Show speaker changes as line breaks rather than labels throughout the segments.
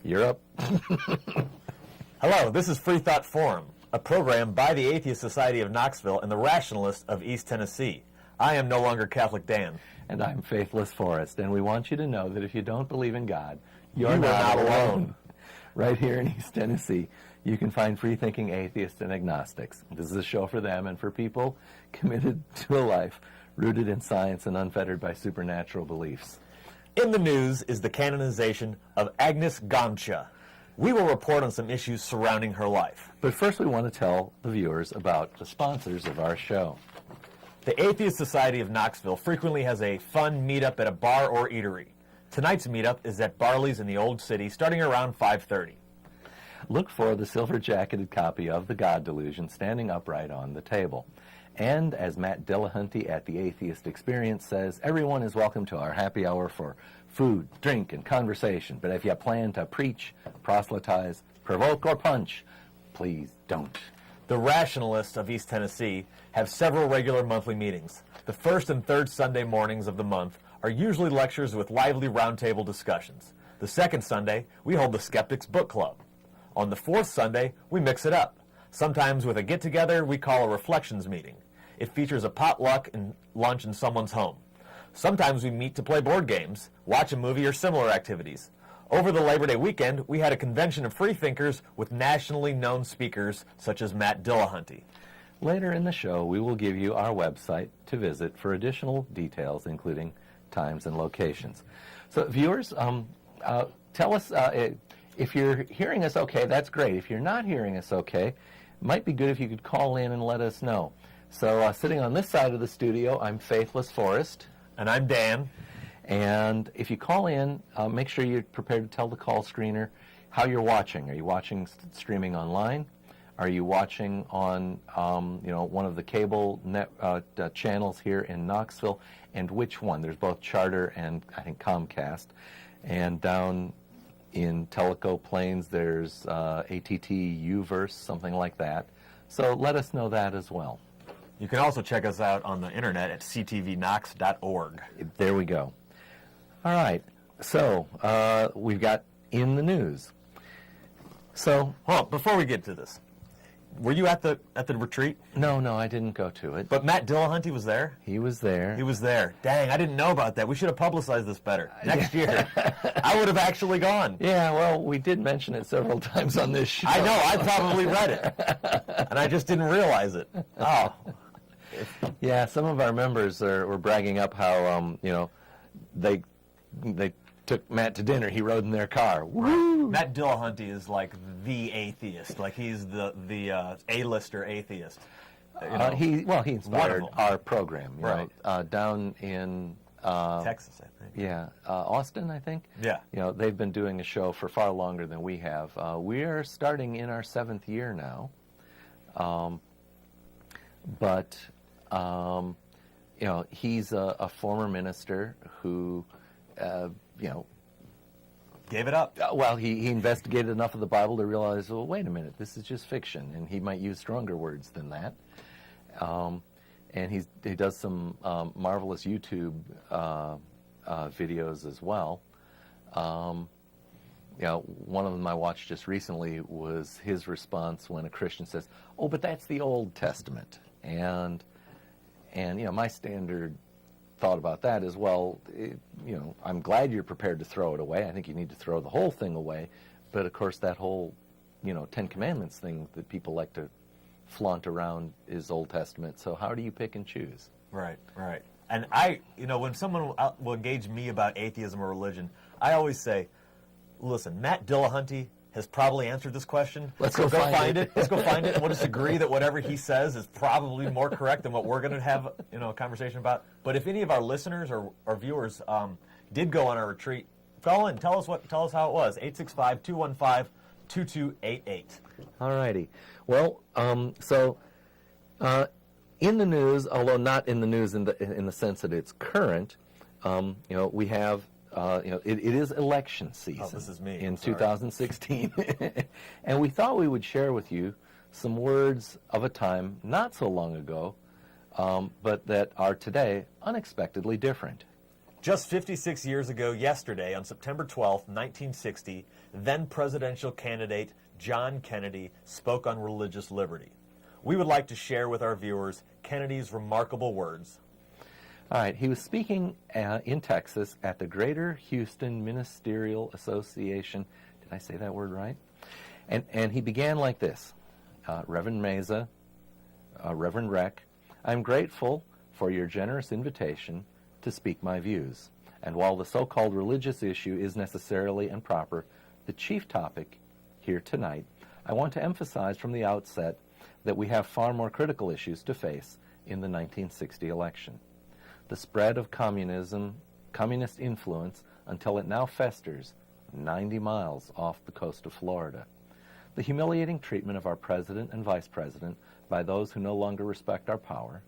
You're up.
Hello, this is Freethought Forum, a program by the Atheist Society of Knoxville and the Rationalists of East Tennessee. I am no longer Catholic Dan.
And I'm Faithless Forrest, and we want you to know that if you don't believe in God, you're
You are
not
not
alone.
alone.
Right here in East Tennessee, you can find free-thinking atheists and agnostics. This is a show for them and for people committed to a life rooted in science and unfettered by supernatural beliefs.
In the news is the canonization of Agnes Gonxha. We will report on some issues surrounding her life.
But first we want to tell the viewers about the sponsors of our show.
The Atheist Society of Knoxville frequently has a fun meetup at a bar or eatery. Tonight's meetup is at Barley's in the Old City, starting around 5:30.
Look for the silver-jacketed copy of The God Delusion standing upright on the table. And as Matt Dillahunty at the Atheist Experience says, everyone is welcome to our happy hour for food, drink, and conversation. But if you plan to preach, proselytize, provoke, or punch, please don't.
The Rationalists of East Tennessee have several regular monthly meetings. The first and third Sunday mornings of the month are usually lectures with lively roundtable discussions. The second Sunday, we hold the Skeptics Book Club. On the fourth Sunday, we mix it up. Sometimes with a get-together we call a reflections meeting. It features a potluck and lunch in someone's home. Sometimes we meet to play board games, watch a movie, or similar activities. Over the Labor Day weekend, we had a convention of freethinkers with nationally known speakers such as Matt Dillahunty.
Later in the show, we will give you our website to visit for additional details, including times and locations. So viewers, tell us if you're hearing us okay, that's great. If you're not hearing us okay, it might be good if you could call in and let us know. So sitting on this side of the studio, I'm Faithless Forrest.
And I'm Dan.
And if you call in, make sure you're prepared to tell the call screener how you're watching. Are you watching streaming online? Are you watching on one of the cable net channels here in Knoxville? And which one? There's both Charter and I think Comcast. And down in Tellico Plains, there's ATT Uverse, something like that. So let us know that as well.
You can also check us out on the internet at ctvknox.org.
There we go. All right. So we've got in the news. So,
Well, before we get to this, were you at the retreat?
no, I didn't go to it.
But Matt Dillahunty was there?
He was there.
He was there. Dang, I didn't know about that. We should have publicized this better. Next year, I would have actually gone.
Yeah, well, we did mention it several times on this show.
I know, I probably read it. And I just didn't realize it. Oh.
Yeah, some of our members were bragging up how, they took Matt to dinner. He rode in their car. Woo!
Matt Dillahunty is like the atheist. Like he's the A-lister atheist.
He inspired
Wonderful.
our program,
Right.
down in
Texas, I think.
Yeah, Austin, I think.
Yeah.
They've been doing a show for far longer than we have. We are starting in our 7th year now, but he's a former minister who,
Gave it up.
well, he investigated enough of the Bible to realize, well, wait a minute, this is just fiction, and he might use stronger words than that. And he does some marvelous YouTube videos as well. One of them I watched just recently was his response when a Christian says, "Oh, but that's the Old Testament," and my standard thought about that is, well, I'm glad you're prepared to throw it away. I think you need to throw the whole thing away, but of course that whole 10 Commandments thing that people like to flaunt around is Old Testament. So how do you pick and choose?
Right. And when someone will engage me about atheism or religion, I always say, listen, Matt Dillahunty has probably answered this question.
Let's go find it.
Let's go find it, and we'll just agree that whatever he says is probably more correct than what we're going to have a conversation about. But if any of our listeners or viewers did go on our retreat Call in. Tell us how it was. 865-215-2288.
All righty. Well, in the news, although not in the news in the sense that it's current, we have, it is election season.
Oh, this is me.
In 2016. And we thought we would share with you some words of a time not so long ago, but that are today unexpectedly different.
Just 56 years ago yesterday, on September 12, 1960, then presidential candidate John Kennedy spoke on religious liberty. We would like to share with our viewers Kennedy's remarkable words.
All right, he was speaking in Texas at the Greater Houston Ministerial Association. Did I say that word right? And he began like this. Reverend Mesa, Reverend Reck, I'm grateful for your generous invitation to speak my views. And while the so-called religious issue is necessarily and proper, the chief topic here tonight, I want to emphasize from the outset that we have far more critical issues to face in the 1960 election. The spread of communist influence until it now festers 90 miles off the coast of Florida. The humiliating treatment of our president and vice president by those who no longer respect our power.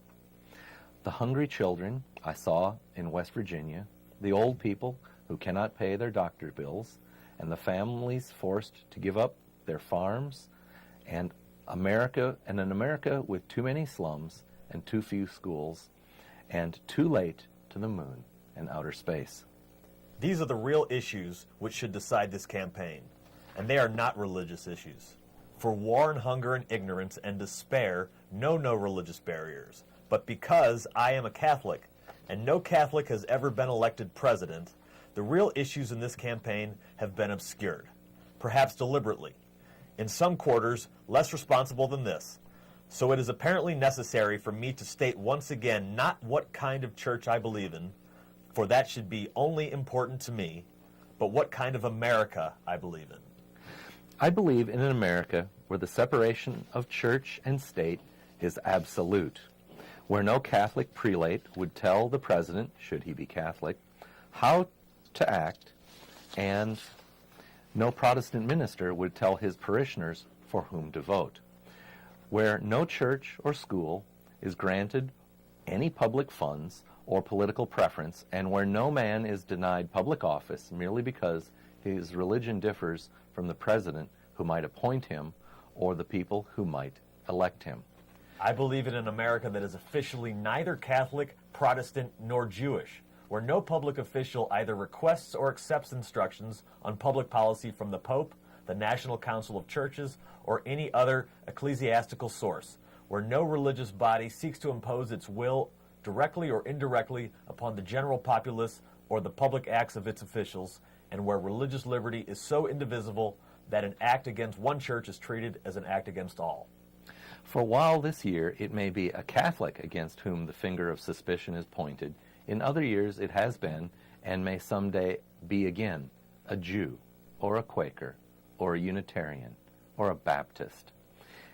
The hungry children I saw in West Virginia, the old people who cannot pay their doctor bills, and the families forced to give up their farms, and an America with too many slums and too few schools, and too late to the moon and outer space.
These are the real issues which should decide this campaign, and they are not religious issues. For war and hunger and ignorance and despair know no religious barriers. But because I am a Catholic, and no Catholic has ever been elected president, the real issues in this campaign have been obscured, perhaps deliberately. In some quarters, less responsible than this. So it is apparently necessary for me to state once again not what kind of church I believe in, for that should be only important to me, but what kind of America I believe in.
I believe in an America where the separation of church and state is absolute, where no Catholic prelate would tell the president, should he be Catholic, how to act, and no Protestant minister would tell his parishioners for whom to vote, where no church or school is granted any public funds or political preference, and where no man is denied public office merely because his religion differs from the president who might appoint him or the people who might elect him.
I believe in an America that is officially neither Catholic, Protestant, nor Jewish, where no public official either requests or accepts instructions on public policy from the Pope, the National Council of Churches, or any other ecclesiastical source, where no religious body seeks to impose its will directly or indirectly upon the general populace or the public acts of its officials, and where religious liberty is so indivisible that an act against one church is treated as an act against all.
For while this year it may be a Catholic against whom the finger of suspicion is pointed, in other years it has been, and may someday be again, a Jew, or a Quaker, or a Unitarian, or a Baptist.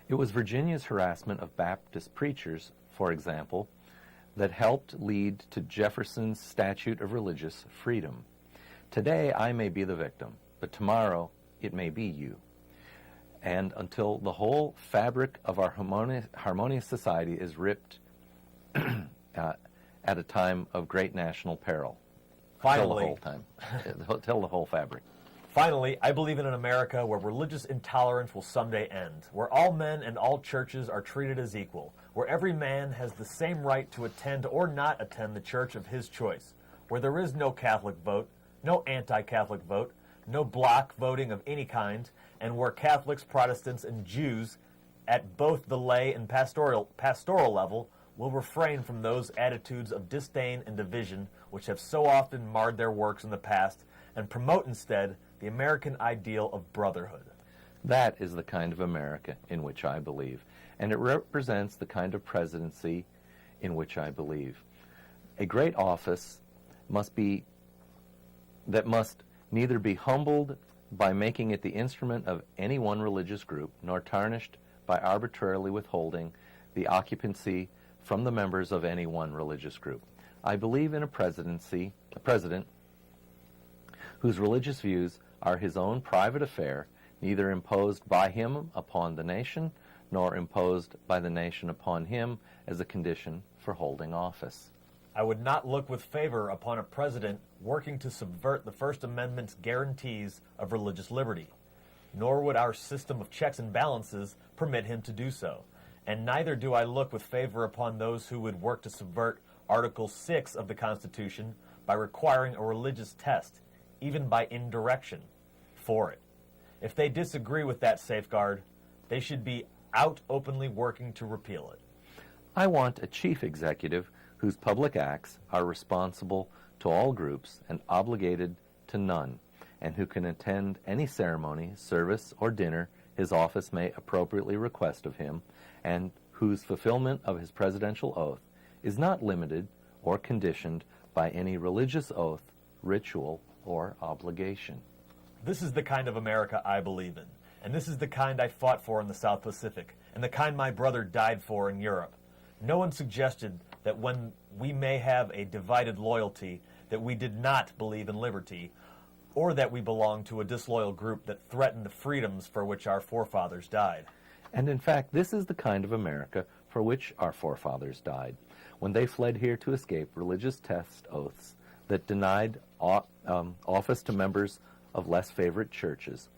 It was Virginia's harassment of Baptist preachers, for example, that helped lead to Jefferson's Statute of Religious Freedom. Today I may be the victim, but tomorrow it may be you. And until the whole fabric of our harmonious society is ripped at a time of great national peril.
Finally,
Tell the whole fabric.
Finally, I believe in an America where religious intolerance will someday end, where all men and all churches are treated as equal, where every man has the same right to attend or not attend the church of his choice, where there is no Catholic vote, no anti-Catholic vote, no block voting of any kind, and where Catholics, Protestants, and Jews at both the lay and pastoral level will refrain from those attitudes of disdain and division which have so often marred their works in the past, and promote instead the American ideal of brotherhood.
That is the kind of America in which I believe, and it represents the kind of presidency in which I believe. A great office must neither be humbled by making it the instrument of any one religious group, nor tarnished by arbitrarily withholding the occupancy from the members of any one religious group. I believe in a president whose religious views are his own private affair, neither imposed by him upon the nation, nor imposed by the nation upon him as a condition for holding office.
I would not look with favor upon a president working to subvert the First Amendment's guarantees of religious liberty, nor would our system of checks and balances permit him to do so. And neither do I look with favor upon those who would work to subvert Article 6 of the Constitution by requiring a religious test, even by indirection, for it. If they disagree with that safeguard, they should be out openly working to repeal it.
I want a chief executive whose public acts are responsible to all groups and obligated to none, and who can attend any ceremony, service, or dinner his office may appropriately request of him, and whose fulfillment of his presidential oath is not limited or conditioned by any religious oath, ritual, or obligation.
This is the kind of America I believe in, and this is the kind I fought for in the South Pacific, and the kind my brother died for in Europe. No one suggested that when we may have a divided loyalty, that we did not believe in liberty, or that we belong to a disloyal group that threatened the freedoms for which our forefathers died.
And in fact, this is the kind of America for which our forefathers died, when they fled here to escape religious test oaths that denied office to members of less favored churches,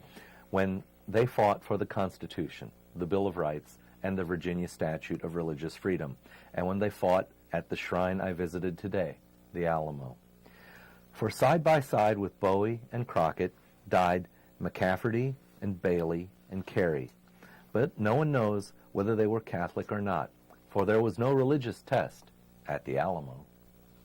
when they fought for the Constitution, the Bill of Rights, and the Virginia Statute of Religious Freedom, and when they fought at the shrine I visited today, the Alamo. For side by side with Bowie and Crockett died McCafferty and Bailey and Carey. But no one knows whether they were Catholic or not, for there was no religious test at the Alamo.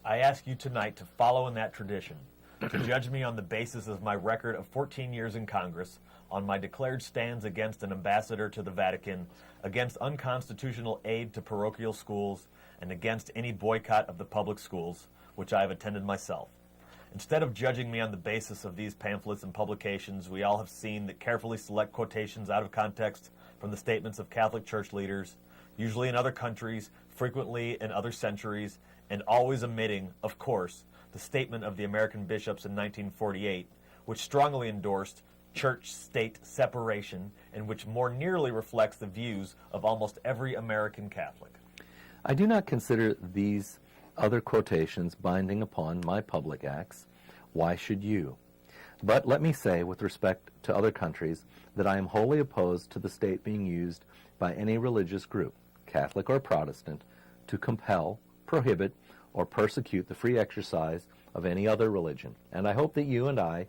I ask you tonight to follow in that tradition, to judge me on the basis of my record of 14 years in Congress, on my declared stands against an ambassador to the Vatican, against unconstitutional aid to parochial schools, and against any boycott of the public schools, which I have attended myself. Instead of judging me on the basis of these pamphlets and publications, we all have seen that carefully select quotations out of context from the statements of Catholic Church leaders, usually in other countries, frequently in other centuries, and always omitting, of course, the statement of the American bishops in 1948, which strongly endorsed church-state separation and which more nearly reflects the views of almost every American Catholic.
I do not consider these other quotations binding upon my public acts. Why should you? But let me say, with respect to other countries, that I am wholly opposed to the state being used by any religious group, Catholic or Protestant, to compel, prohibit, or persecute the free exercise of any other religion. And I hope that you and I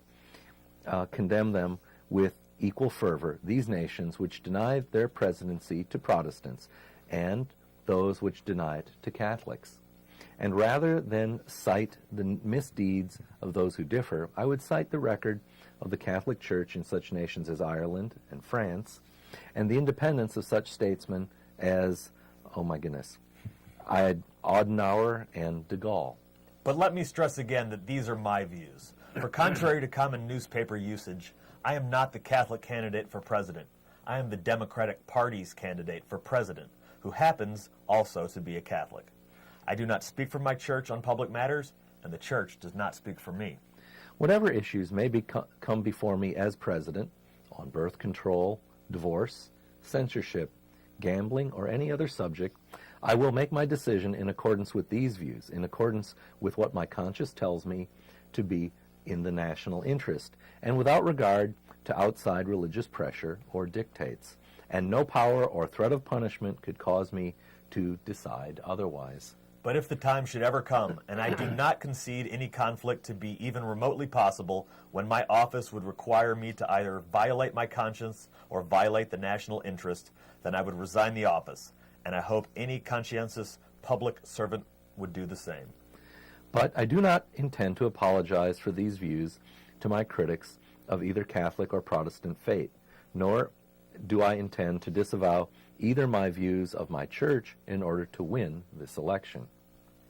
condemn them with equal fervor, these nations which deny their presidency to Protestants and those which deny it to Catholics. And rather than cite the misdeeds of those who differ, I would cite the record of the Catholic Church in such nations as Ireland and France, and the independence of such statesmen as, oh my goodness, Adenauer and de Gaulle.
But let me stress again that these are my views. For contrary to common newspaper usage, I am not the Catholic candidate for president. I am the Democratic Party's candidate for president, who happens also to be a Catholic. I do not speak for my church on public matters, and the church does not speak for me.
Whatever issues may come before me as president, on birth control, divorce, censorship, gambling, or any other subject, I will make my decision in accordance with these views, in accordance with what my conscience tells me to be in the national interest, and without regard to outside religious pressure or dictates. And no power or threat of punishment could cause me to decide otherwise.
But if the time should ever come, and I do not concede any conflict to be even remotely possible, when my office would require me to either violate my conscience or violate the national interest, then I would resign the office, and I hope any conscientious public servant would do the same.
But I do not intend to apologize for these views to my critics of either Catholic or Protestant faith, nor do I intend to disavow either my views of my church in order to win this election.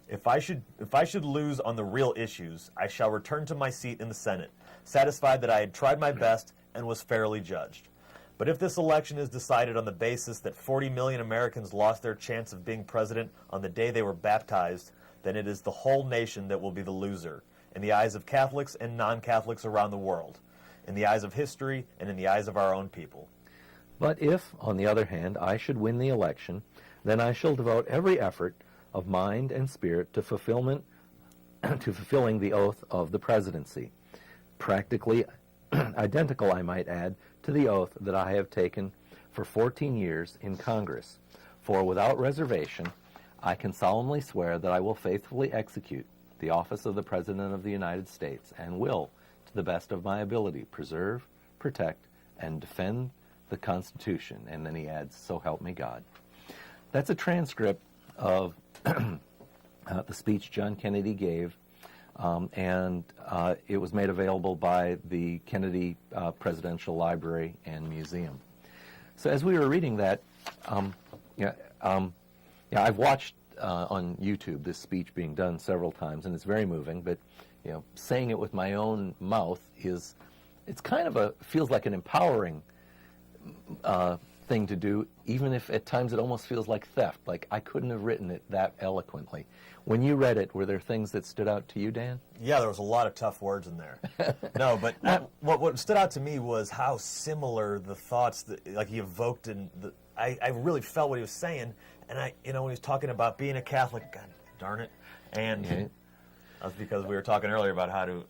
If I should lose on the real issues, I shall return to my seat in the Senate, satisfied that I had tried my best and was fairly judged. But if this election is decided on the basis that 40 million Americans lost their chance of being president on the day they were baptized, then it is the whole nation that will be the loser, in the eyes of Catholics and non-Catholics around the world, in the eyes of history, and in the eyes of our own people.
But if, on the other hand, I should win the election, then I shall devote every effort of mind and spirit to fulfilling the oath of the presidency, practically identical, I might add, to the oath that I have taken for 14 years in Congress. For without reservation, I can solemnly swear that I will faithfully execute the office of the President of the United States and will, to the best of my ability, preserve, protect, and defend the Constitution. And then he adds, so help me God. That's a transcript of the speech John Kennedy gave, and it was made available by the Kennedy Presidential Library and Museum. So as we were reading that, I've watched on YouTube this speech being done several times, and it's very moving. But saying it with my own mouth it's kind of feels like an empowering thing to do, even if at times it almost feels like theft. Like I couldn't have written it that eloquently. When you read it, were there things that stood out to you, Dan?
Yeah, there was a lot of tough words in there. No, but what stood out to me was how similar the thoughts that he evoked I really felt what he was saying, and when he was talking about being a Catholic, God darn it, and that's because we were talking earlier about how to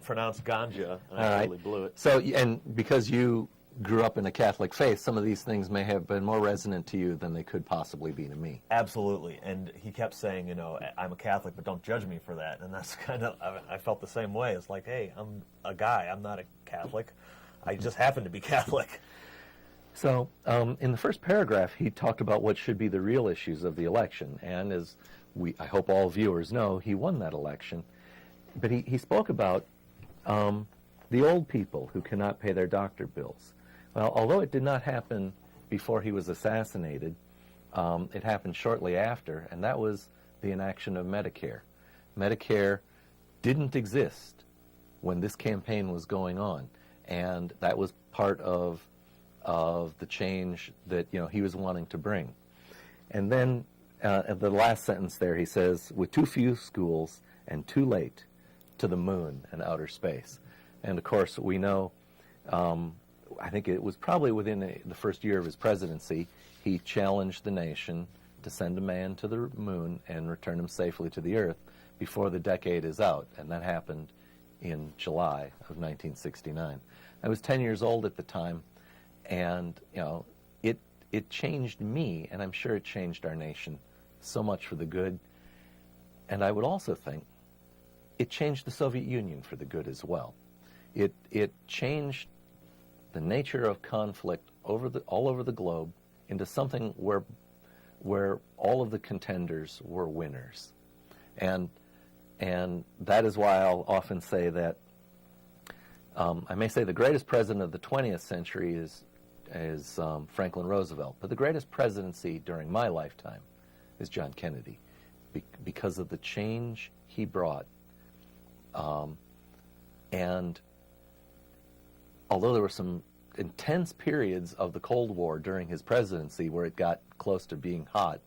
pronounce Gonxha, and I totally blew it.
So, and because you grew up in a Catholic faith, some of these things may have been more resonant to you than they could possibly be to me.
Absolutely, and he kept saying, I'm a Catholic, but don't judge me for that, and that's kind of, I felt the same way. It's like, hey, I'm a guy, I'm not a Catholic, I just happen to be Catholic.
So, in the first paragraph, he talked about what should be the real issues of the election, and as I hope all viewers know, he won that election. But he spoke about the old people who cannot pay their doctor bills. Well, although it did not happen before he was assassinated, it happened shortly after, and that was the inaction of Medicare. Medicare didn't exist when this campaign was going on, and that was part of the change that he was wanting to bring. And then at the last sentence there, he says, with too few schools and too late to the moon and outer space. And of course, we know, I think it was probably within the first year of his presidency, he challenged the nation to send a man to the moon and return him safely to the earth before the decade is out. And that happened in July of 1969. I was 10 years old at the time, and it changed me, and I'm sure it changed our nation so much for the good. And I would also think it changed the Soviet Union for the good as well. It changed the nature of conflict all over the globe into something where all of the contenders were winners. And that is why I'll often say that I may say the greatest president of the 20th century is Franklin Roosevelt, but the greatest presidency during my lifetime is John Kennedy, because of the change he brought. And although there were some intense periods of the Cold War during his presidency where it got close to being hot,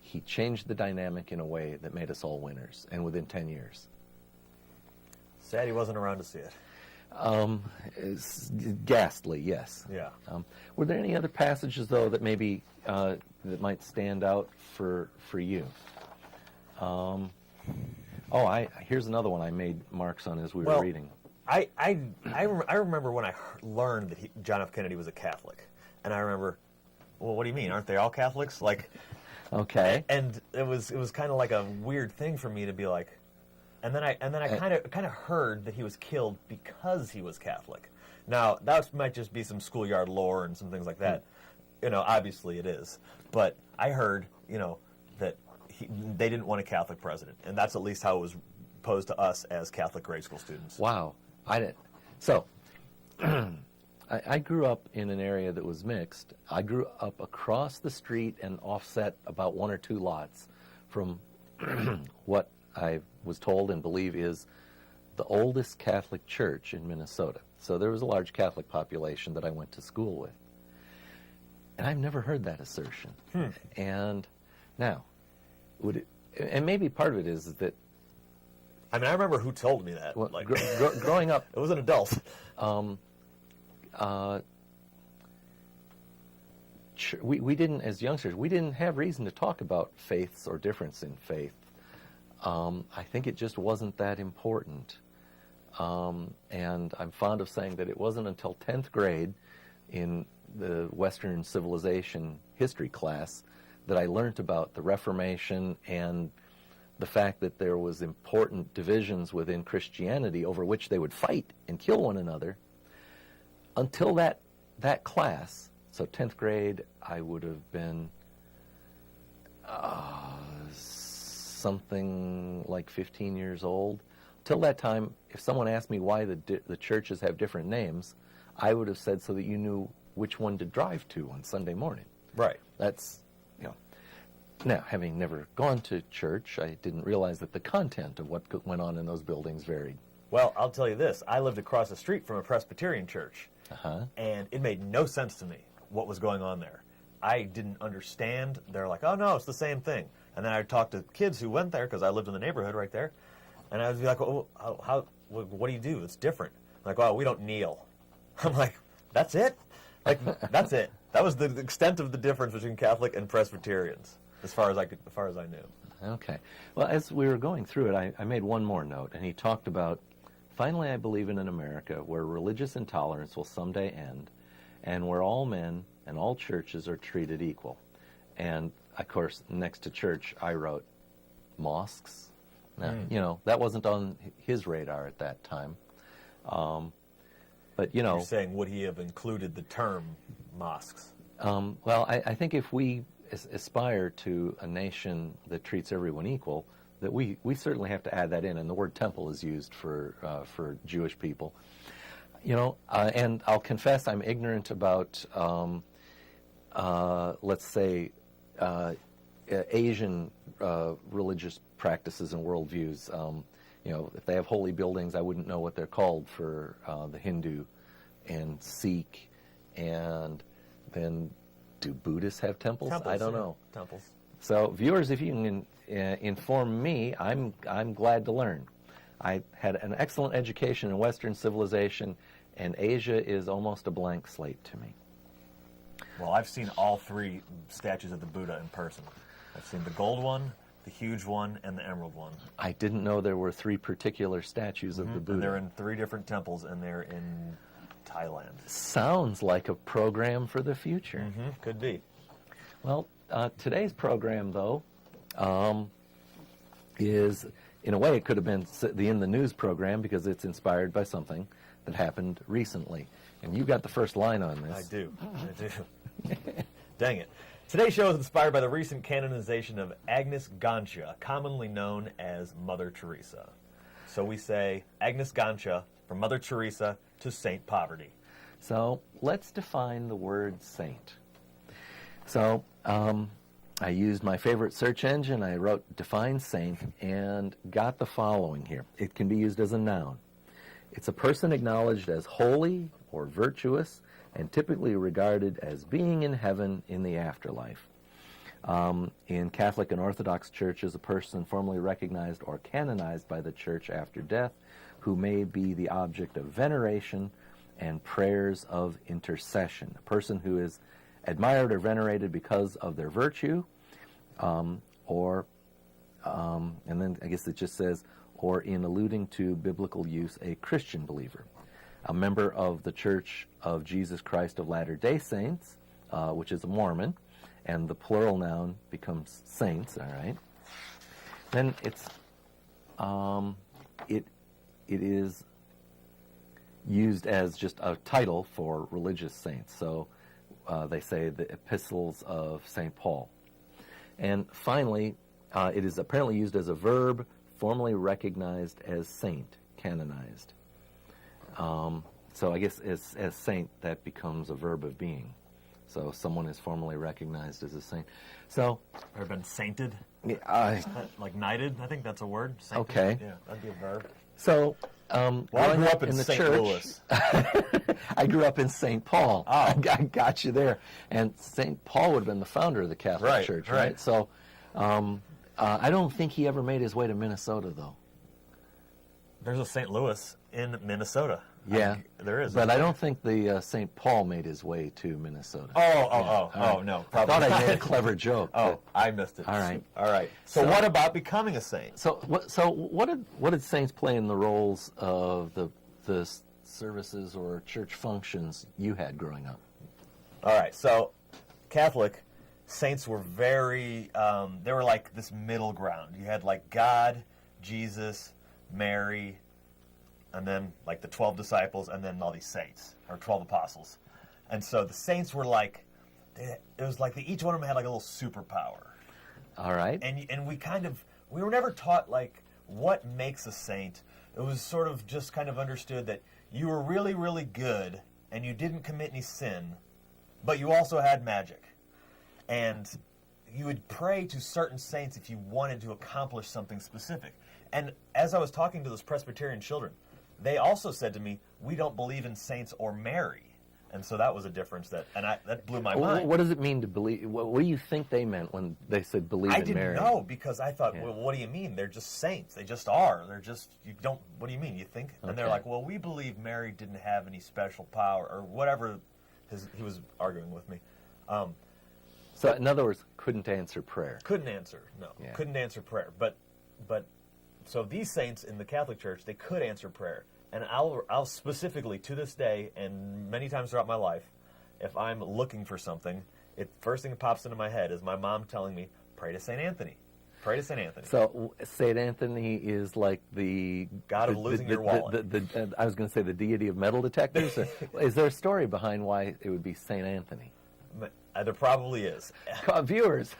he changed the dynamic in a way that made us all winners, and within 10 years.
Sad he wasn't around to see it.
It's ghastly, yes.
Yeah.
Were there any other passages, though, that maybe that might stand out for you? Here's another one I made marks on as we were reading.
I remember when I learned that John F. Kennedy was a Catholic, and I remember, well, what do you mean? Aren't they all Catholics?
Okay.
And it was kind of like a weird thing for me to be like. And then I kind of heard that he was killed because he was Catholic. Now that might just be some schoolyard lore and some things like that. Obviously it is. But I heard, that they didn't want a Catholic president, and that's at least how it was posed to us as Catholic grade school students.
Wow, I didn't. So, I grew up in an area that was mixed. I grew up across the street and offset about 1 or 2 lots from what I was told and believe is the oldest Catholic church in Minnesota. So there was a large Catholic population that I went to school with. And I've never heard that assertion. And now, and maybe part of it is that
I mean, I remember who told me that.
Well,
Like,
growing up,
it was an adult.
we didn't, as youngsters, we didn't have reason to talk about faiths or difference in faith. I think it just wasn't that important. And I'm fond of saying that it wasn't until 10th grade in the Western civilization history class that I learned about the Reformation and the fact that there was important divisions within Christianity over which they would fight and kill one another. Until that class, so 10th grade, I would have been something like 15 years old. Till that time, if someone asked me why the churches have different names, I would have said so that you knew which one to drive to on Sunday morning.
Right.
That's, Now, having never gone to church, I didn't realize that the content of what went on in those buildings varied.
Well, I'll tell you this. I lived across the street from a Presbyterian church,
Uh-huh.
and it made no sense to me what was going on there. I didn't understand. They're like, oh, no, it's the same thing. And then I'd talk to kids who went there, because I lived in the neighborhood right there, and I would be like, oh, what do you do? It's different. Like, well, we don't kneel. I'm like, that's it? Like, that's it. That was the extent of the difference between Catholic and Presbyterians, as far as I knew.
Okay. Well, as we were going through it, I made one more note, and he talked about, finally, I believe in an America where religious intolerance will someday end, and where all men and all churches are treated equal. And, of course, next to church, I wrote mosques. Now, that wasn't on his radar at that time. But,
You're saying, would he have included the term mosques?
Well, I think if we aspire to a nation that treats everyone equal, that we certainly have to add that in, and the word temple is used for Jewish people. And I'll confess I'm ignorant about, let's say, Asian religious practices and worldviews. If they have holy buildings, I wouldn't know what they're called for the Hindu and Sikh, and then do Buddhists have temples? I don't know.
Temples.
So, viewers, if you can inform me, I'm glad to learn. I had an excellent education in Western civilization, and Asia is almost a blank slate to me.
Well, I've seen all three statues of the Buddha in person. I've seen the gold one, the huge one, and the emerald one.
I didn't know there were three particular statues of the Buddha.
And they're in 3 different temples, and they're in Thailand.
Sounds like a program for the future.
Could be.
Well, today's program, though, is, in a way, it could have been the In the News program because it's inspired by something that happened recently. And you got the first line on this.
I do. Dang it. Today's show is inspired by the recent canonization of Agnes Gonxha, commonly known as Mother Theresa. So we say Agnes Gonxha, from Mother Theresa to Saint Poverty.
So let's define the word saint. So I used my favorite search engine. I wrote define saint and got the following here. It can be used as a noun. It's a person acknowledged as holy or virtuous and typically regarded as being in heaven in the afterlife. In Catholic and Orthodox churches, a person formally recognized or canonized by the church after death who may be the object of veneration and prayers of intercession. A person who is admired or venerated because of their virtue, and then I guess it just says, or in alluding to biblical use, a Christian believer. A member of the Church of Jesus Christ of Latter-day Saints, which is a Mormon, and the plural noun becomes saints, all right? Then it's, it is used as just a title for religious saints. So they say the epistles of St. Paul. And finally, it is apparently used as a verb, formally recognized as saint, canonized. So I guess as saint, that becomes a verb of being. So someone is formally recognized as a saint. So,
Or been sainted? Like knighted? I think that's a word. Sainted.
Okay.
Yeah, that'd be a verb.
So,
Well, I grew up in
the
St.
church,
Louis.
I grew up in St. Paul.
Oh.
I got you there. And St. Paul would have been the founder of the Catholic Church, right? So, I don't think he ever made his way to Minnesota, though.
There's a St. Louis in Minnesota.
Yeah,
there is.
But I don't think the St. Paul made his way to Minnesota.
No.
I thought I
not.
made a clever joke.
Oh,
but-
I missed it.
All right.
All right. So what about becoming a saint?
So what did saints play in the roles of the services or church functions you had growing up?
All right. So Catholic saints were very, they were like this middle ground. You had like God, Jesus, Mary, and then like the 12 disciples, and then all these saints, or 12 apostles. And so the saints were like, it was like each one of them had like a little superpower.
All right.
And we were never taught like what makes a saint. It was sort of just kind of understood that you were really, really good and you didn't commit any sin, but you also had magic. And you would pray to certain saints if you wanted to accomplish something specific. And as I was talking to those Presbyterian children, they also said to me, we don't believe in saints or Mary. And so that was a difference that blew my mind.
What does it mean to believe? What do you think they meant when they said believe in Mary?
I didn't know, because I thought, well, what do you mean? They're just saints. They just are. What do you mean? You think? And they're like, well, we believe Mary didn't have any special power, or whatever he was arguing with me.
So in other words, couldn't answer prayer.
Couldn't answer, no.
Yeah.
Couldn't answer prayer. But so these saints in the Catholic Church, they could answer prayer. And I'll specifically, to this day, and many times throughout my life, if I'm looking for something, first thing that pops into my head is my mom telling me, pray to St. Anthony. Pray to St. Anthony.
So St. Anthony is like the
God of losing your wallet.
I was going to say the deity of metal detectors. Is there a story behind why it would be St. Anthony?
There probably is.
Viewers,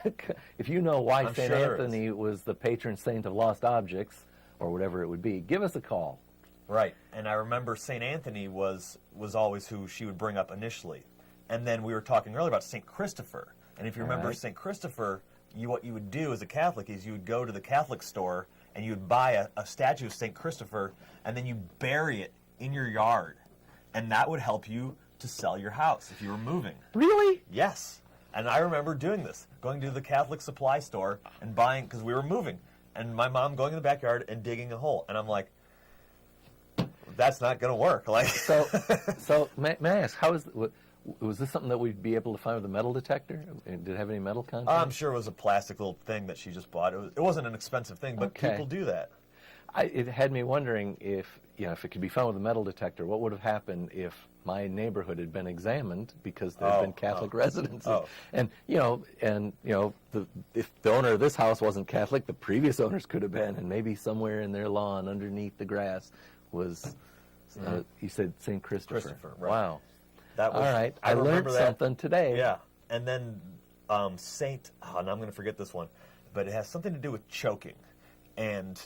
if you know why
I'm
St.
sure
Anthony was the patron saint of lost objects, or whatever it would be, give us a call.
Right. And I remember St. Anthony was always who she would bring up initially. And then we were talking earlier about St. Christopher. And if you remember
Right.
St. Christopher, what you would do as a Catholic is you would go to the Catholic store and you would buy a statue of St. Christopher, and then you bury it in your yard. And that would help you to sell your house if you were moving.
Really?
Yes. And I remember doing this, going to the Catholic supply store and buying, because we were moving, and my mom going in the backyard and digging a hole. And I'm like, that's not going to work. Like,
So may I ask, was this something that we'd be able to find with a metal detector? Did it have any metal content?
I'm sure it was a plastic little thing that she just bought. It wasn't an expensive thing, but
Okay.
people do that.
It had me wondering if it could be found with a metal detector, what would have happened if my neighborhood had been examined because there had been Catholic residences, and if the owner of this house wasn't Catholic, the previous owners could have been, and maybe somewhere in their lawn, underneath the grass, was you said St. Christopher.
Christopher, right.
Wow.
That was,
All right, I learned
remember that.
something today.
Yeah, and then Saint. Oh, and I'm going to forget this one, but it has something to do with choking, and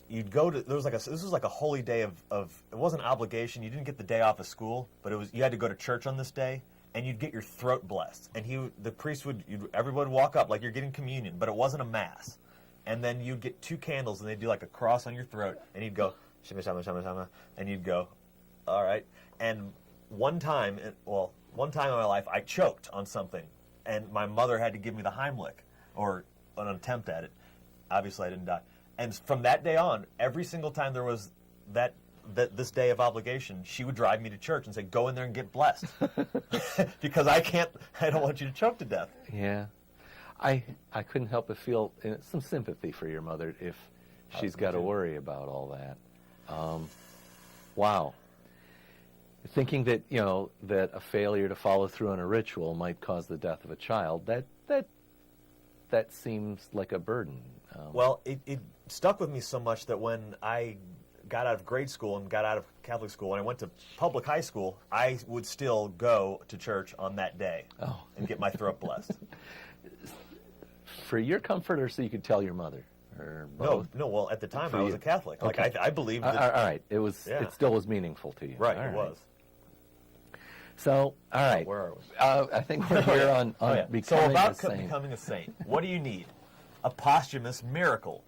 you'd go to this was like a holy day of it wasn't an obligation. You didn't get the day off of school, but you had to go to church on this day, and you'd get your throat blessed, and the priest everyone would walk up like you're getting communion, but it wasn't a mass, and then you'd get 2 candles, and they'd do like a cross on your throat, and he'd go shama shama shama shama, and you'd go, all right, and one time in my life I choked on something, and my mother had to give me the Heimlich, or an attempt at it. Obviously I didn't die. And from that day on, every single time there was this day of obligation, she would drive me to church and say, go in there and get blessed. Because I don't want you to choke to death.
Yeah. I couldn't help but feel some sympathy for your mother if she's got to worry about all that. Wow. Thinking that, that a failure to follow through on a ritual might cause the death of a child, that seems like a burden.
Well, it stuck with me so much that when I got out of grade school and got out of Catholic school and I went to public high school, I would still go to church on that day and get my throat blessed.
For your comfort, or so you could tell your mother? Or both?
No. Well, at the time
For
I was
you.
a Catholic.
Okay.
Like I believed that.
All right. It still was meaningful to you.
Right,
All
it was.
So, all right.
Where are we?
I think we're here on becoming
So about
a saint.
becoming a saint, what do you need? A posthumous miracle.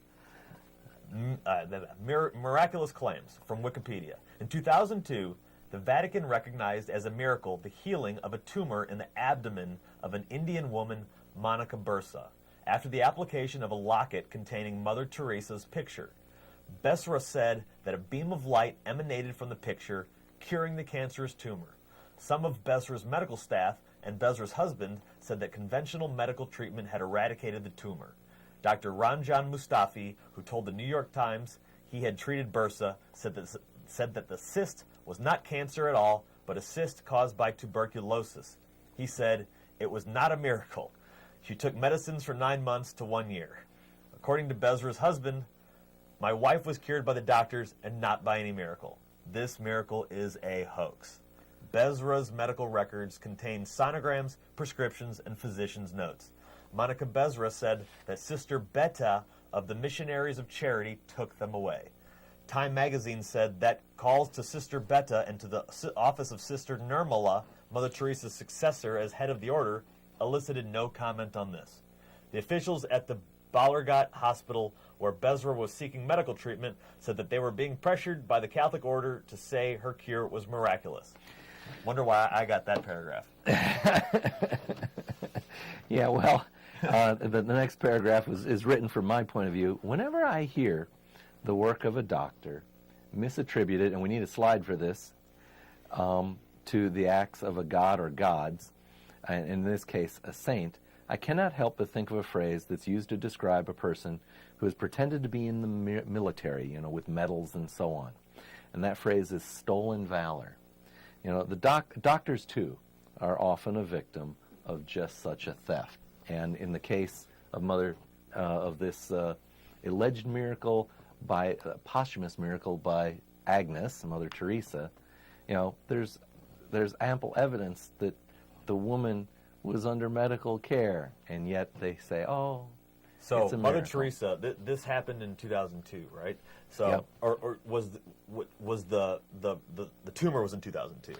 Miraculous claims from Wikipedia. In 2002, the Vatican recognized as a miracle the healing of a tumor in the abdomen of an Indian woman, Monica Bursa, after the application of a locket containing Mother Teresa's picture. Besra said that a beam of light emanated from the picture, curing the cancerous tumor. Some of Besra's medical staff and Besra's husband said that conventional medical treatment had eradicated the tumor. Dr. Ranjan Mustafi, who told the New York Times he had treated Bursa, said that the cyst was not cancer at all, but a cyst caused by tuberculosis. He said, "It was not a miracle. She took medicines for 9 months to 1 year. According to Besra's husband, my wife was cured by the doctors and not by any miracle. This miracle is a hoax." Besra's medical records contain sonograms, prescriptions, and physician's notes. Monica Besra said that Sister Betta of the Missionaries of Charity took them away. Time magazine said that calls to Sister Betta and to the office of Sister Nirmala, Mother Teresa's successor as head of the order, elicited no comment on this. The officials at the Ballargat Hospital, where Besra was seeking medical treatment, said that they were being pressured by the Catholic order to say her cure was miraculous. Wonder why I got that paragraph.
Yeah, well, the next paragraph is written from my point of view. Whenever I hear the work of a doctor misattributed, and we need a slide for this, to the acts of a god or gods, and in this case a saint, I cannot help but think of a phrase that's used to describe a person who has pretended to be in the military, with medals and so on. And that phrase is stolen valor. The doctors, too, are often a victim of just such a theft. And in the case of this alleged miracle, posthumous miracle by Agnes, Mother Teresa, there's ample evidence that the woman was under medical care, and yet they say, "Oh,
so
it's a
Mother
miracle."
Teresa, this happened in 2002, right? So,
Yep.
or was the tumor was in 2002?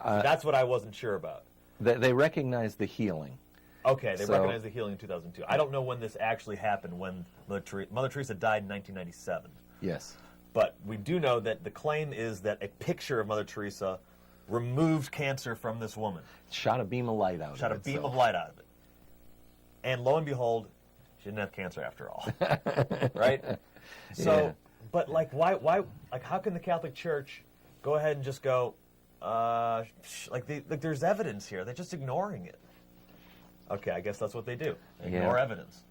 That's what I wasn't sure about.
They recognize the healing.
Okay, they
So-
recognized the healing in 2002. I don't know when this actually happened, when Mother Teresa died in 1997.
Yes.
But we do know that the claim is that a picture of Mother Teresa removed cancer from this woman.
Shot a beam of light out
Shot a
of it.
beam
so-
of light out of it. And lo and behold, she didn't have cancer after all. Right? So,
Yeah.
but why, how can the Catholic Church go ahead and just go, there's evidence here. They're just ignoring it. Okay, I guess that's what they do. They ignore
Yeah.
evidence.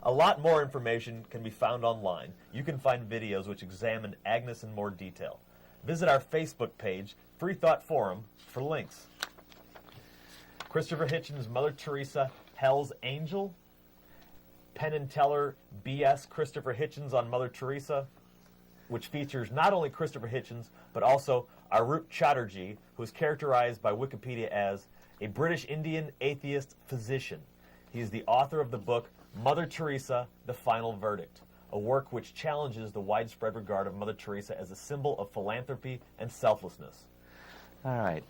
A lot more information can be found online. You can find videos which examine Agnes in more detail. Visit our Facebook page, Freethought Forum, for links. Christopher Hitchens' Mother Teresa, Hell's Angel. Penn and Teller BS Christopher Hitchens on Mother Teresa, which features not only Christopher Hitchens, but also Arup Chatterjee, who is characterized by Wikipedia as a British Indian atheist physician. He is the author of the book Mother Teresa, The Final Verdict, a work which challenges the widespread regard of Mother Teresa as a symbol of philanthropy and selflessness.
All right.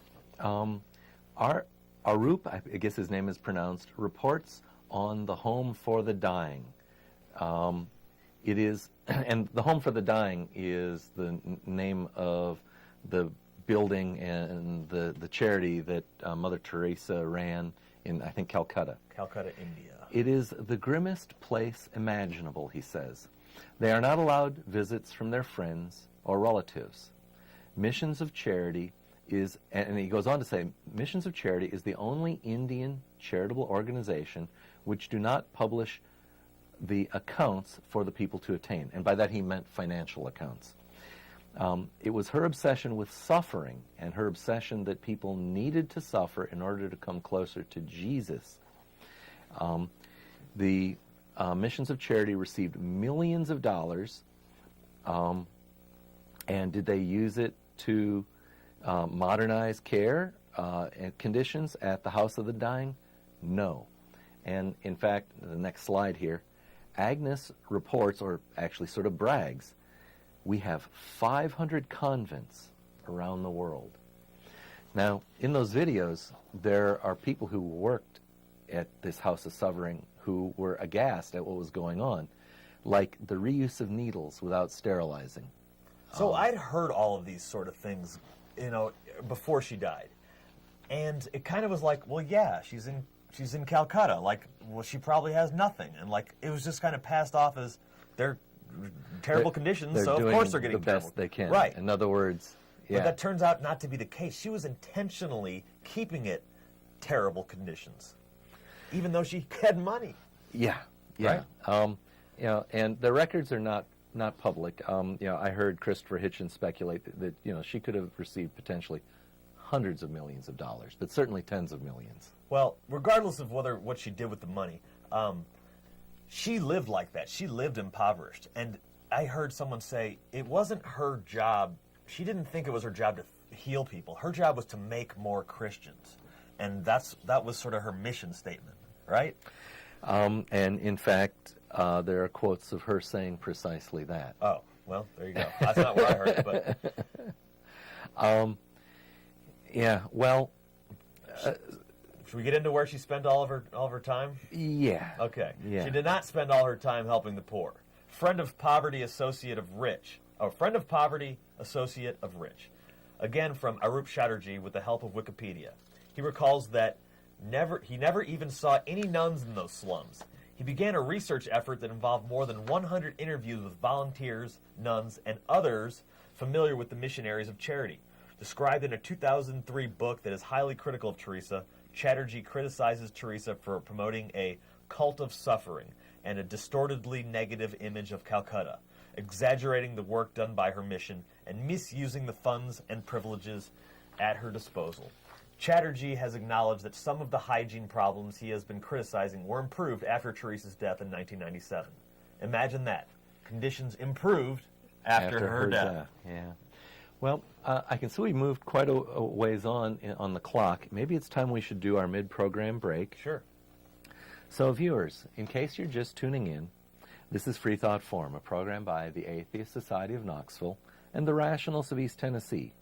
Arup, I guess his name is pronounced, reports on the Home for the Dying. It is, and the Home for the Dying is the name of the building and the charity that Mother Teresa ran in, I think, Calcutta.
Calcutta, India.
It is the grimmest place imaginable, he says. They are not allowed visits from their friends or relatives. Missions of Charity is, and he goes on to say, Missions of Charity is the only Indian charitable organization which do not publish the accounts for the people to attain. And by that he meant financial accounts. It was her obsession with suffering and her obsession that people needed to suffer in order to come closer to Jesus. The Missions of Charity received millions of dollars, and did they use it to modernize care and conditions at the House of the Dying? No. And in fact, the next slide here, Agnes reports, or actually sort of brags, we have 500 convents around the world. Now, in those videos, there are people who worked at this House of Suffering who were aghast at what was going on, like the reuse of needles without sterilizing.
So I'd heard all of these sort of things, before she died. And it kind of was like, well, yeah, she's in Calcutta. Like, well, she probably has nothing. And, it was just kind of passed off as they're terrible conditions,
They're
so of
doing
course they're getting
the
terrible.
best they can.
Right.
In other words, yeah.
But that turns out not to be the case. She was intentionally keeping it terrible conditions, even though she had money.
Yeah, yeah.
Right?
And the records are not public. I heard Christopher Hitchens speculate that she could have received potentially hundreds of millions of dollars, but certainly tens of millions.
Well, regardless of what she did with the money, she lived like that. She lived impoverished. And I heard someone say it wasn't her job. She didn't think it was her job to heal people. Her job was to make more Christians. And that was sort of her mission statement, right?
And in fact, there are quotes of her saying precisely that.
Oh, well, there you go. That's not what I heard, but...
Yeah, well...
should we get into where she spent all of her time?
Yeah.
Okay.
Yeah.
She did not spend all her time helping the poor. Friend of poverty, associate of rich. Oh, friend of poverty, associate of rich. Again, from Arup Chatterjee with the help of Wikipedia. He recalls that he never even saw any nuns in those slums. He began a research effort that involved more than 100 interviews with volunteers, nuns, and others familiar with the missionaries of charity. Described in a 2003 book that is highly critical of Theresa, Chatterjee criticizes Theresa for promoting a cult of suffering and a distortedly negative image of Calcutta, exaggerating the work done by her mission and misusing the funds and privileges at her disposal. Chatterjee has acknowledged that some of the hygiene problems he has been criticizing were improved after Theresa's death in 1997. Imagine that. Conditions improved after her death.
Yeah. Well, I can see we moved quite a ways on the clock. Maybe it's time we should do our mid-program break.
Sure.
So, viewers, in case you're just tuning in, this is Freethought Forum, a program by the Atheist Society of Knoxville and the Rationalists of East Tennessee.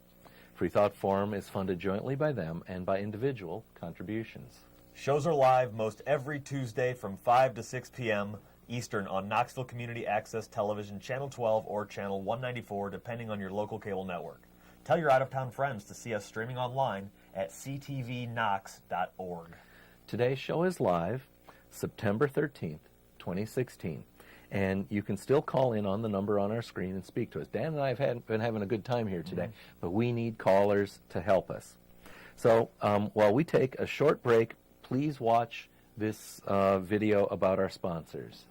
Freethought Forum is funded jointly by them and by individual contributions.
Shows are live most every Tuesday from 5 to 6 p.m. Eastern on Knoxville Community Access Television, Channel 12 or Channel 194, depending on your local cable network. Tell your out-of-town friends to see us streaming online at ctvknox.org.
Today's show is live September 13th, 2016. And you can still call in on the number on our screen and speak to us. Dan and I have been having a good time here today, but we need callers to help us. So while we take a short break, please watch this video about our sponsors.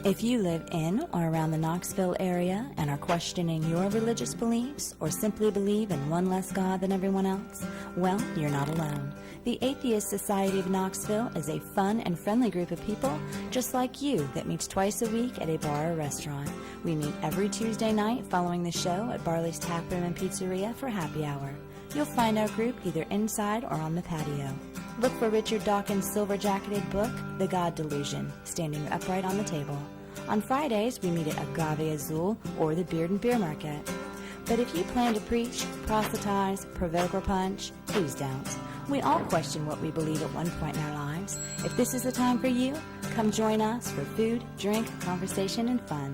If you live in or around the Knoxville area and are questioning your religious beliefs or simply believe in one less God than everyone else, well, you're not alone. The Atheist Society of Knoxville is a fun and friendly group of people just like you that meets twice a week at a bar or restaurant. We meet every Tuesday night following the show at Barley's Tap Room and Pizzeria for happy hour. You'll find our group either inside or on the patio. Look for Richard Dawkins' silver-jacketed book, The God Delusion, standing upright on the table. On Fridays, we meet at Agave Azul or the Beard and Beer Market. But if you plan to preach, proselytize, provoke, or punch, please don't. We all question what we believe at one point in our lives. If this is the time for you, come join us for food, drink, conversation, and fun.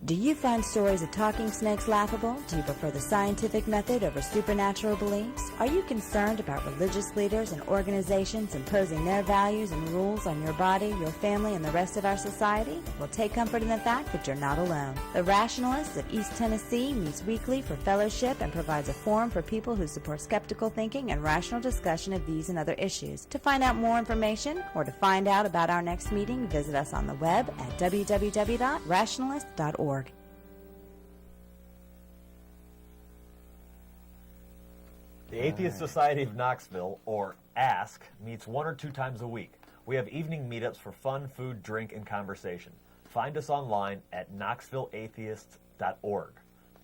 Do you find stories of talking snakes laughable? Do you prefer the scientific method over supernatural beliefs? Are you concerned about religious leaders and organizations imposing their values and rules on your body, your family, and the rest of our society? Well, take comfort in the fact that you're not alone. The Rationalists of East Tennessee meets weekly for fellowship and provides a forum for people who support skeptical thinking and rational discussion of these and other issues. To find out more information or to find out about our next meeting, visit us on the web at www.rationalist.org.
The Atheist Society of Knoxville, or ASK, meets 1 or 2 times a week. We have evening meetups for fun, food, drink, and conversation. Find us online at knoxvilleatheists.org.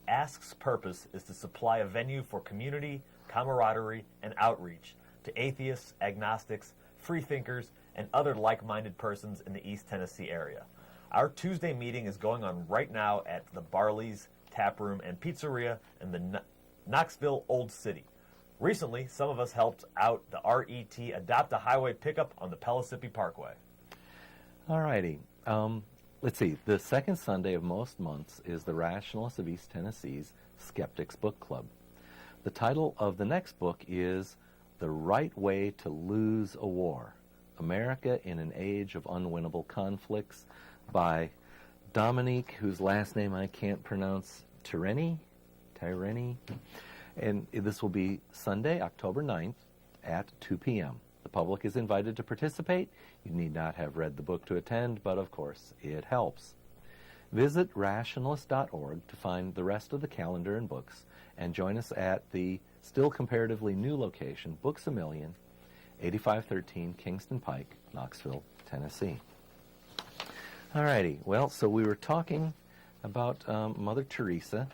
ASK's purpose is to supply a venue for community, camaraderie, and outreach to atheists, agnostics, freethinkers, and other like-minded persons in the East Tennessee area. Our Tuesday meeting is going on right now at the Barley's Tap Room and Pizzeria in the Knoxville Old City. Recently, some of us helped out the RET Adopt a Highway pickup on the Pellissippi Parkway.
All righty. let's see, the second Sunday of most months is the Rationalists of East Tennessee's Skeptics Book Club. The title of the next book is The Right Way to Lose a War, America in an Age of Unwinnable Conflicts, by Dominique, whose last name I can't pronounce, Tyreni, and this will be Sunday, October 9th at 2 p.m. The public is invited to participate. You need not have read the book to attend, but of course it helps. Visit rationalist.org to find the rest of the calendar and books, and join us at the still comparatively new location, Books A Million, 8513 Kingston Pike, Knoxville, Tennessee. All righty. Well, so we were talking about Mother Teresa.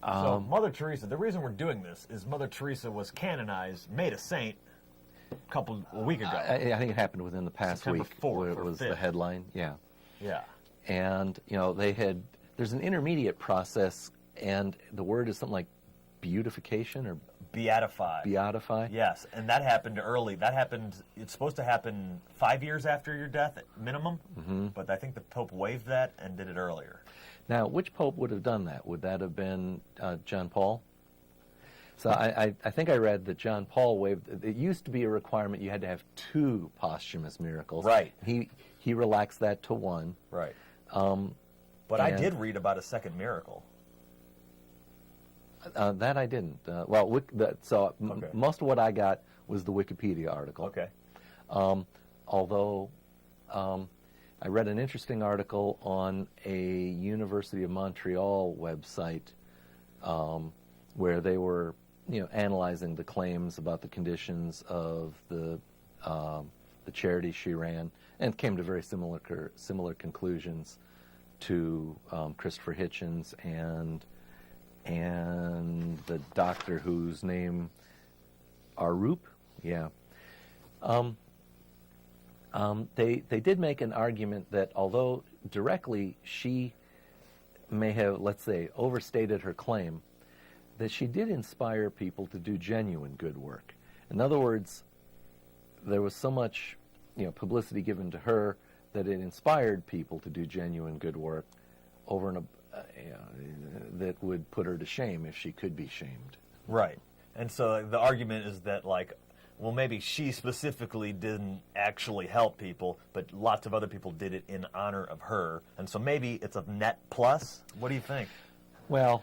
So Mother Teresa, the reason we're doing this is Mother Teresa was canonized, made a saint, a week ago.
I think it happened within the past
September
week.
4th
where it
or
was
5th.
the headline. Yeah.
Yeah.
And, there's an intermediate process, and the word is something like beatification or
Beatified.
beatify.
Yes, and that happened early. It's supposed to happen 5 years after your death, at minimum, but I think the Pope waived that and did it earlier.
Now, which pope would have done that? Would that have been John Paul? So I think I read that John Paul waived. It used to be a requirement you had to have 2 posthumous miracles.
Right.
He relaxed that to 1.
Right. But I did read about a second miracle.
That I didn't. Most of what I got was the Wikipedia article.
Okay.
Although I read an interesting article on a University of Montreal website where they were, analyzing the claims about the conditions of the charity she ran, and came to very similar conclusions to Christopher Hitchens and the doctor whose name Arup, they did make an argument that although directly she may have, let's say, overstated her claim, that she did inspire people to do genuine good work. In other words, there was so much, publicity given to her that it inspired people to do genuine good work over and that would put her to shame if she could be shamed.
Right. And so the argument is that, maybe she specifically didn't actually help people, but lots of other people did it in honor of her. And so maybe it's a net plus? What do you think?
Well,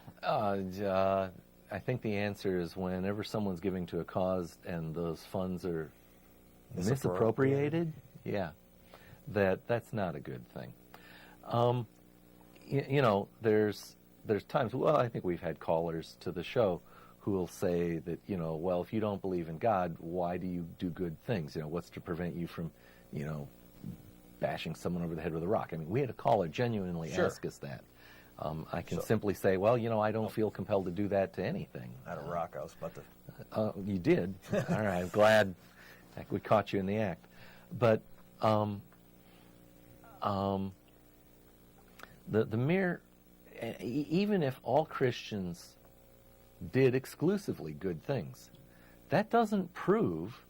I think the answer is whenever someone's giving to a cause and those funds are misappropriated, that's not a good thing. There's times, I think we've had callers to the show who will say that, if you don't believe in God, why do you do good things? What's to prevent you from, bashing someone over the head with a rock? I mean, we had a caller genuinely ask us that. I can simply say, I don't feel compelled to do that to anything.
Not a rock, I was about to...
You did? All right, I'm glad we caught you in the act. But the mere... Even if all Christians did exclusively good things, that doesn't prove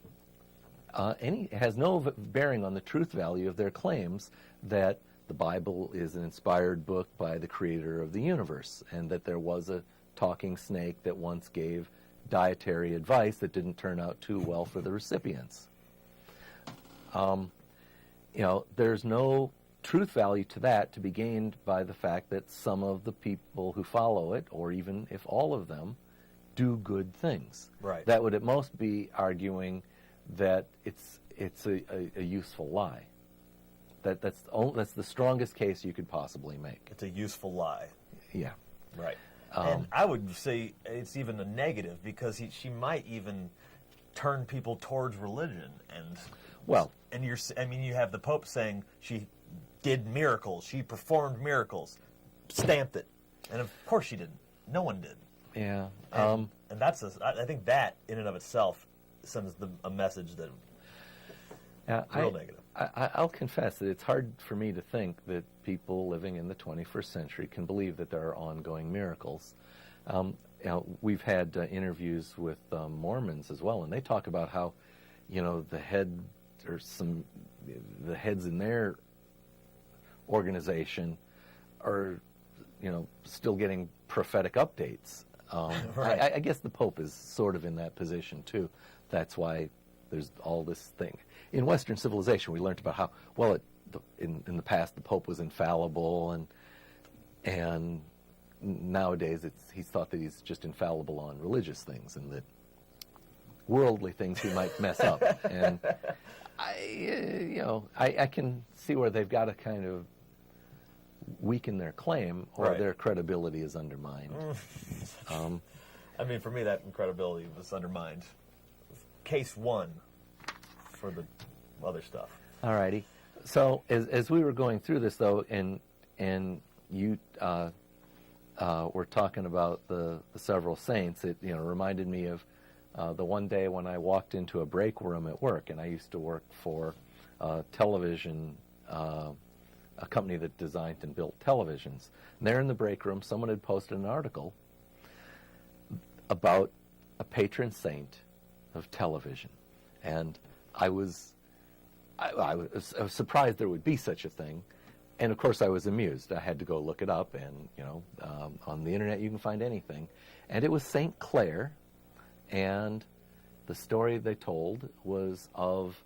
it has no bearing on the truth value of their claims that the Bible is an inspired book by the creator of the universe, and that there was a talking snake that once gave dietary advice that didn't turn out too well for the recipients. There's no truth value to that to be gained by the fact that some of the people who follow it, or even if all of them, do good things.
Right.
That would at most be arguing that it's a useful lie. That's the strongest case you could possibly make.
It's a useful lie.
Yeah.
Right. And I would say it's even a negative, because she might even turn people towards religion. And you have the Pope saying she did miracles, she performed miracles, stamped it, and of course she didn't. No one did.
Yeah.
And that's I think that in and of itself sends a message that real negative.
I'll confess that it's hard for me to think that people living in the 21st century can believe that there are ongoing miracles. We've had interviews with Mormons as well, and they talk about how, the head or the heads in their organization are, still getting prophetic updates.
Right.
I guess the Pope is sort of in that position too. That's why there's all this thing. In Western civilization, we learned about how, well, in the past, the Pope was infallible, and nowadays he's thought that he's just infallible on religious things, and that worldly things he might mess up. And I can see where they've got to kind of weaken their claim, or
Right.
their credibility is undermined.
I mean, for me, that credibility was undermined. Case one for the other stuff.
All righty. So as we were going through this, though, and you were talking about the several saints, it reminded me of the one day when I walked into a break room at work, and I used to work for television, a company that designed and built televisions. And there in the break room, someone had posted an article about a patron saint of television, and I was surprised there would be such a thing, and of course I was amused. I had to go look it up, and on the internet you can find anything, and it was Saint Clare, and the story they told was of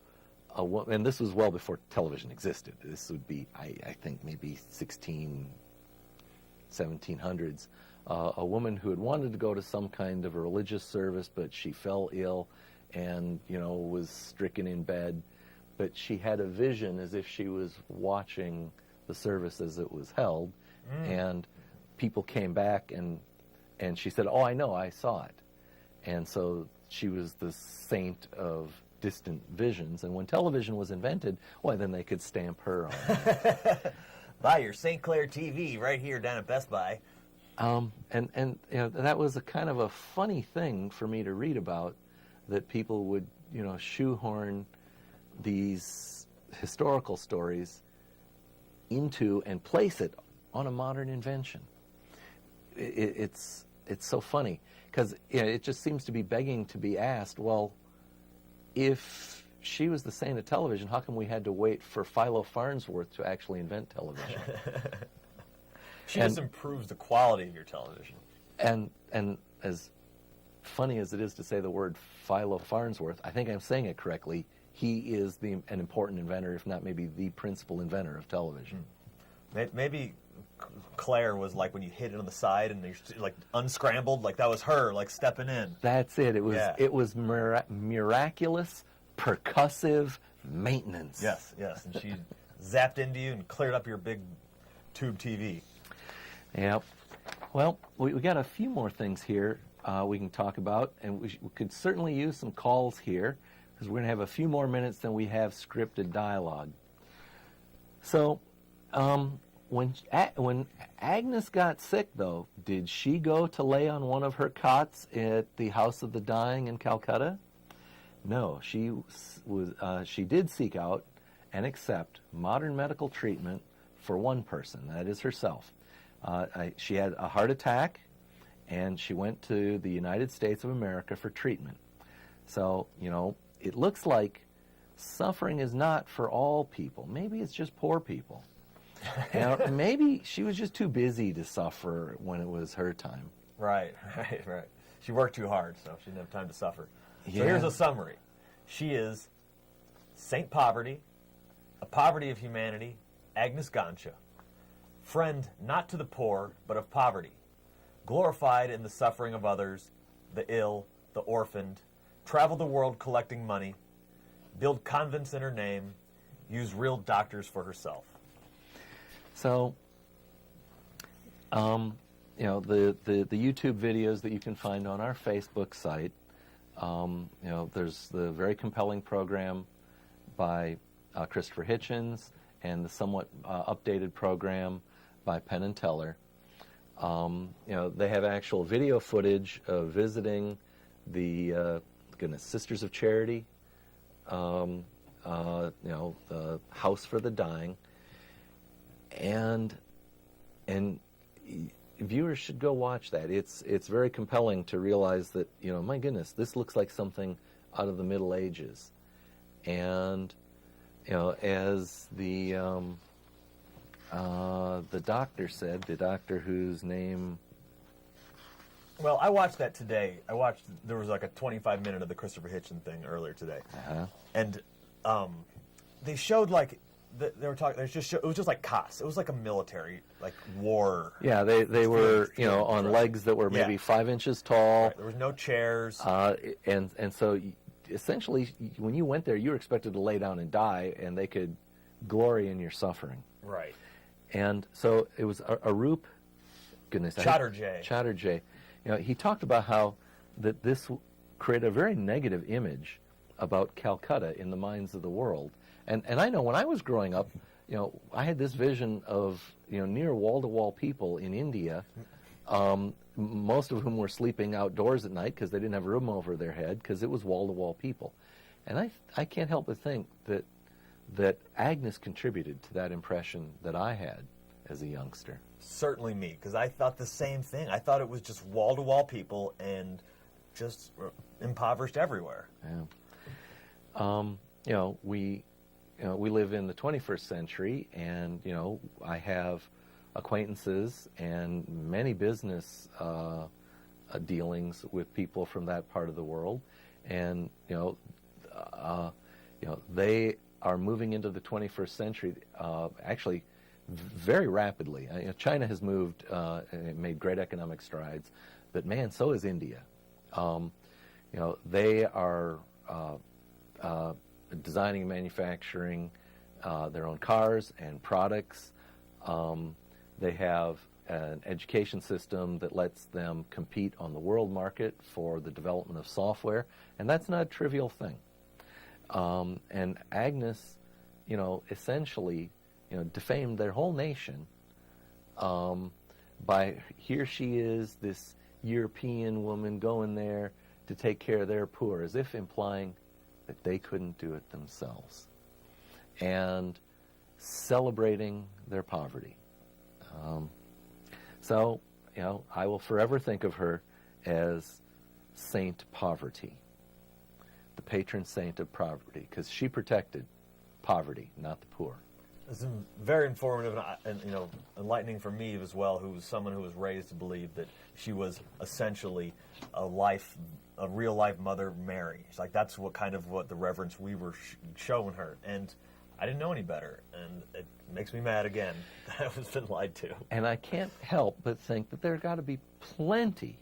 a woman, and this was well before television existed. This would be, I think, maybe 1700s. A woman who had wanted to go to some kind of a religious service, but she fell ill and, was stricken in bed. But she had a vision as if she was watching the service as it was held. And people came back and she said, "Oh, I know, I saw it." And so she was the saint of distant visions. And when television was invented, well, then they could stamp her on.
Buy your St. Clair TV right here down at Best Buy.
And that was a kind of a funny thing for me to read about, that people would shoehorn these historical stories into and place it on a modern invention. It's so funny because it just seems to be begging to be asked. Well, if she was the saint of television, how come we had to wait for Philo Farnsworth to actually invent television?
She just improves the quality of your television.
And as funny as it is to say the word Philo Farnsworth, I think I'm saying it correctly. He is an important inventor, if not maybe the principal inventor of television.
Maybe Claire was like when you hit it on the side and you're like unscrambled, like that was her, like stepping in.
That's it. It was
Yeah.
it was miraculous, percussive maintenance.
Yes, and she zapped into you and cleared up your big tube TV.
Yep. Well, we got a few more things here we can talk about, and we could certainly use some calls here, because we're going to have a few more minutes than we have scripted dialogue. So, when Agnes got sick, though, did she go to lay on one of her cots at the House of the Dying in Calcutta? No, she did seek out and accept modern medical treatment for one person, that is herself. She had a heart attack, and she went to the United States of America for treatment. So, it looks like suffering is not for all people. Maybe it's just poor people. Maybe she was just too busy to suffer when it was her time.
Right. She worked too hard, so she didn't have time to suffer.
Yeah.
So here's a summary. She is Saint Poverty, a poverty of humanity, Agnes Gonxha. Friend not to the poor, but of poverty. Glorified in the suffering of others, the ill, the orphaned. Travel the world collecting money. Build convents in her name. Use real doctors for herself.
So, the YouTube videos that you can find on our Facebook site, there's the very compelling program by Christopher Hitchens and the somewhat updated program by Penn and Teller. They have actual video footage of visiting the Sisters of Charity, the House for the Dying, and viewers should go watch that. It's very compelling to realize that my goodness, this looks like something out of the Middle Ages, and as the doctor said, the doctor whose name...
Well, I watched that today. There was like a 25-minute of the Christopher Hitchens thing earlier today. And they showed like, they were talking, it was just like COS. It was like a military, like war.
Yeah, they were, on legs that were maybe 5 inches tall.
Right. There was no chairs.
And so essentially, when you went there, you were expected to lay down and die, and they could glory in your suffering.
Right.
And so it was Arup, Chatterjee. He talked about how that this created a very negative image about Calcutta in the minds of the world. And I know when I was growing up, I had this vision of, near wall-to-wall people in India, most of whom were sleeping outdoors at night because they didn't have a room over their head because it was wall-to-wall people. And I can't help but think that Agnes contributed to that impression that I had as a youngster.
Certainly me, because I thought the same thing. I thought it was just wall-to-wall people and just impoverished everywhere.
Yeah. We live in the 21st century, and I have acquaintances and many business dealings with people from that part of the world, and they are moving into the 21st century actually very rapidly. China has moved and made great economic strides, but man, so is India. They are designing and manufacturing their own cars and products. They have an education system that lets them compete on the world market for the development of software, and that's not a trivial thing. And Agnes, essentially, defamed their whole nation by here she is, this European woman going there to take care of their poor, as if implying that they couldn't do it themselves, and celebrating their poverty. So, I will forever think of her as Saint Poverty, the patron saint of poverty, because she protected poverty, not the poor.
It's very informative and enlightening for me as well, who was someone who was raised to believe that she was essentially a real life Mother Mary. It's like that's what the reverence we were showing her, and I didn't know any better, and it makes me mad again that I was been lied to.
And I can't help but think that there got to be plenty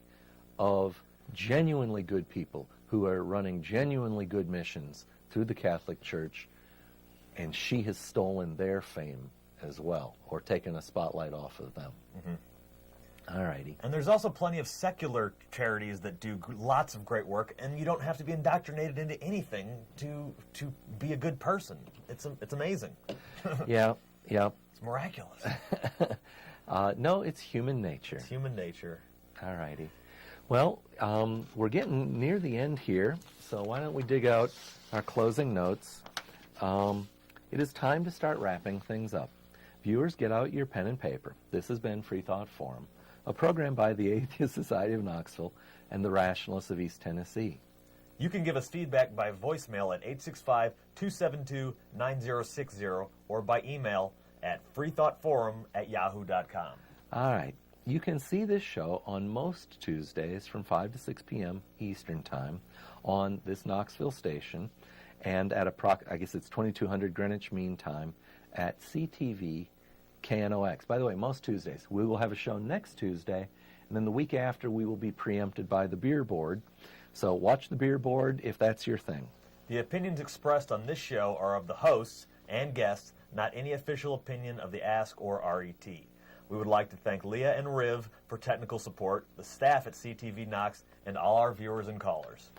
of genuinely good people who are running genuinely good missions through the Catholic Church, and she has stolen their fame as well, or taken a spotlight off of them. Mm-hmm. All righty.
And there's also plenty of secular charities that do lots of great work, and you don't have to be indoctrinated into anything to be a good person. It's amazing.
Yeah.
It's miraculous.
No, it's human nature.
It's human nature.
All righty. Well, we're getting near the end here, so why don't we dig out our closing notes. It is time to start wrapping things up. Viewers, get out your pen and paper. This has been Freethought Forum, a program by the Atheist Society of Knoxville and the Rationalists of East Tennessee.
You can give us feedback by voicemail at 865-272-9060 or by email at freethoughtforum@yahoo.com.
All right. You can see this show on most Tuesdays from 5 to 6 p.m. Eastern Time on this Knoxville station, and at I guess it's 2200 Greenwich Mean Time at CTV KNOX. By the way, most Tuesdays. We will have a show next Tuesday, and then the week after we will be preempted by the Beer Board. So watch the Beer Board if that's your thing.
The opinions expressed on this show are of the hosts and guests, not any official opinion of the Ask or RET. We would like to thank Leah and Riv for technical support, the staff at CTV Knox, and all our viewers and callers.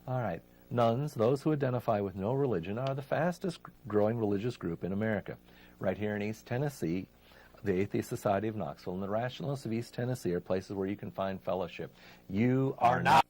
All right. Nuns, those who identify with no religion, are the fastest growing religious group in America. Right here in East Tennessee, the Atheist Society of Knoxville and the Rationalists of East Tennessee are places where you can find fellowship. You are not